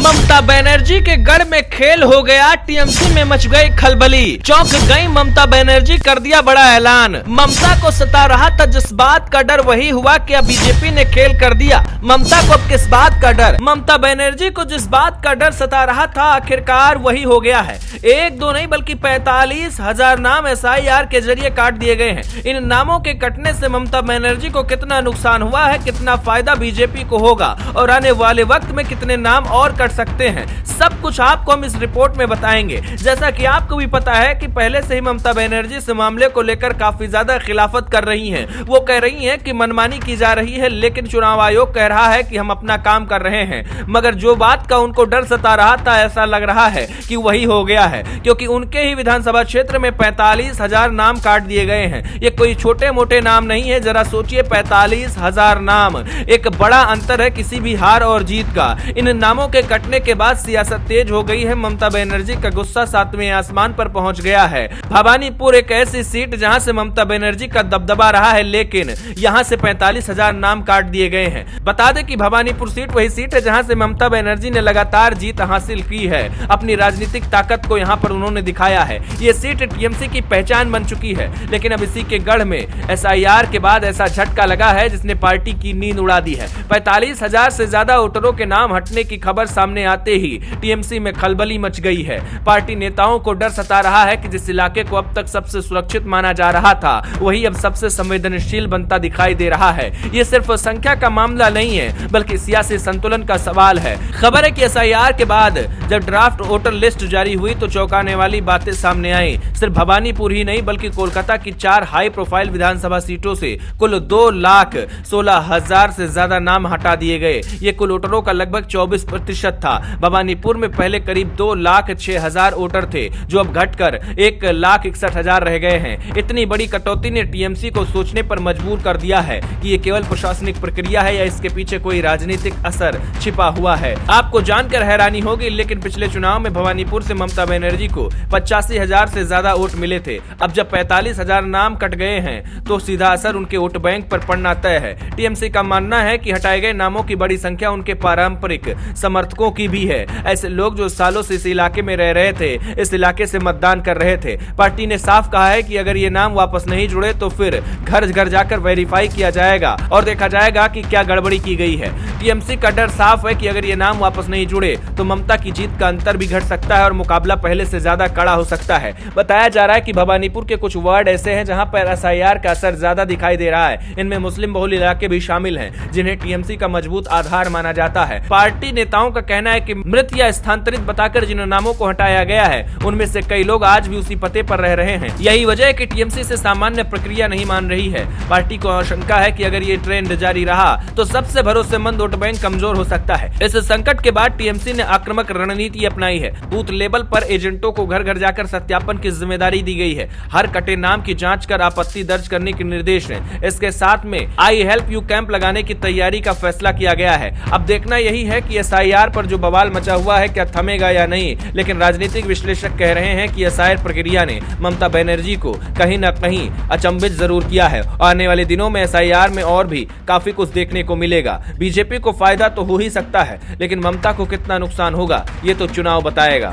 ममता बनर्जी के गढ़ में खेल हो गया, टीएमसी में मच गई खलबली। चौंक गई ममता बनर्जी, कर दिया बड़ा ऐलान। ममता को सता रहा था जिस बात का डर, वही हुआ कि अब बीजेपी ने खेल कर दिया। ममता को अब किस बात का डर? ममता बनर्जी को जिस बात का डर सता रहा था आखिरकार वही हो गया है। एक दो नहीं बल्कि 45,000 नाम SIR के जरिए काट दिए गए हैं। इन नामों के कटने से ममता बनर्जी को कितना नुकसान हुआ है, कितना फायदा बीजेपी को होगा और आने वाले वक्त में कितने नाम और कट सकते हैं, सब कुछ आपको हम इस रिपोर्ट में बताएंगे। जैसा कि आपको भी पता है कि पहले से ही ममता बनर्जी इस मामले को लेकर काफी ज्यादा खिलाफत कर रही हैं। वो कह रही हैं कि मनमानी की जा रही है, लेकिन चुनाव आयोग कह रहा है कि हम अपना काम कर रहे हैं। मगर जो बात का उनको डर सता रहा था, ऐसा लग रहा है कि वही हो गया है, क्योंकि उनके ही विधानसभा क्षेत्र में 45,000 नाम काट दिए गए हैं। ये कोई छोटे मोटे नाम नहीं है, जरा सोचिए 45,000 नाम, एक बड़ा अंतर है किसी भी हार और जीत का। इन नामों के कटने के बाद सियासत तेज हो गई है। ममता बनर्जी का गुस्सा 7वें आसमान पर पहुंच गया है। भवानीपुर एक ऐसी सीट जहां से ममता बनर्जी का दबदबा रहा है, लेकिन यहां से 45,000 नाम काट दिए गए हैं। बता दें कि भवानीपुर सीट वही सीट है जहां से ममता बनर्जी ने लगातार जीत हासिल की है। अपनी राजनीतिक ताकत को यहां पर उन्होंने दिखाया है। ये सीट टीएमसी की पहचान बन चुकी है, लेकिन अब इसी के गढ़ में SIR के बाद ऐसा झटका लगा है जिसने पार्टी की नींद उड़ा दी है। 45,000 से ज्यादा वोटरों के नाम हटने की खबर सामने आते ही टीएमसी में खलबली मच गई है। पार्टी नेताओं को डर सता रहा है कि जिस इलाके को अब तक सबसे सुरक्षित माना जा रहा था, वही अब सबसे संवेदनशील बनता दिखाई दे रहा है। ये सिर्फ संख्या का मामला नहीं है, बल्कि सियासी संतुलन का सवाल है। खबर है कि SIR के बाद जब ड्राफ्ट वोटर लिस्ट जारी हुई तो चौंकाने वाली बातें सामने आई। सिर्फ भवानीपुर ही नहीं बल्कि कोलकाता की 4 हाई प्रोफाइल विधानसभा सीटों से कुल 2,16,000 से ज्यादा नाम हटा दिए गए। ये कुल वोटरों का लगभग 24% था। भवानीपुर में पहले करीब 2,06,000 वोटर थे, जो अब घटकर 1,61,000 रह गए हैं। इतनी बड़ी कटौती ने टीएमसी को सोचने पर मजबूर कर दिया है कि ये केवल प्रशासनिक प्रक्रिया है या इसके पीछे कोई राजनीतिक असर छिपा हुआ है। आपको जानकर हैरानी होगी, लेकिन पिछले चुनाव में भवानीपुर से ममता बनर्जी को 85,000 से ज्यादा वोट मिले थे। अब जब 45,000 नाम कट गए हैं तो सीधा असर उनके वोट बैंक पर पड़ना तय है। टीएमसी का मानना है कि हटाए गए नामों की बड़ी संख्या उनके पारंपरिक समर्थकों की भी है। ऐसे लोग जो सालों से इस इलाके में रह रहे थे, इस इलाके से मतदान कर रहे थे। पार्टी ने साफ कहा है कि अगर ये नाम वापस नहीं जुड़े तो फिर घर घर जाकर वेरीफाई किया जाएगा और देखा जाएगा कि क्या गड़बड़ी की गई है। टीएमसी का डर साफ है कि अगर ये नाम वापस नहीं जुड़े तो ममता की जीत का अंतर भी घट सकता है और मुकाबला पहले से ज्यादा कड़ा हो सकता है। बताया जा रहा है कि भवानीपुर के कुछ वार्ड ऐसे हैं जहां पर SIR का असर ज्यादा दिखाई दे रहा है। इनमें मुस्लिम बहुल इलाके भी शामिल हैं, जिन्हें टीएमसी का मजबूत आधार माना जाता है। पार्टी नेताओं का कहना है कि मृत या स्थानांतरित बताकर जिन नामों को हटाया गया है, उनमें से कई लोग आज भी उसी पते पर रह रहे हैं। यही वजह है कि टीएमसी से सामान्य प्रक्रिया नहीं मान रही है। पार्टी को आशंका है कि अगर ये ट्रेंड जारी रहा तो सबसे भरोसेमंद वोट बैंक कमजोर हो सकता है। इस संकट के बाद टीएमसी ने आक्रामक रणनीति अपनाई है। बूथ लेवल पर एजेंटों को घर घर जाकर सत्यापन की जिम्मेदारी दी गई है। हर कटे नाम की जांच कर आपत्ति दर्ज करने के निर्देश हैं। इसके साथ में आई हेल्प यू कैंप लगाने की तैयारी का फैसला किया गया है। अब देखना यही है कि SIR पर जो बवाल मचा हुआ है क्या थमेगा या नहीं, लेकिन राजनीतिक विश्लेषक कह रहे हैं कि SIR प्रक्रिया ने ममता बनर्जी को कहीं न कहीं अचंभित जरूर किया है। आने वाले दिनों में SIR में और भी काफी कुछ देखने को मिलेगा। बीजेपी को फायदा तो हो ही सकता है, लेकिन ममता को कितना नुकसान होगा ये तो चुनाव बताएगा।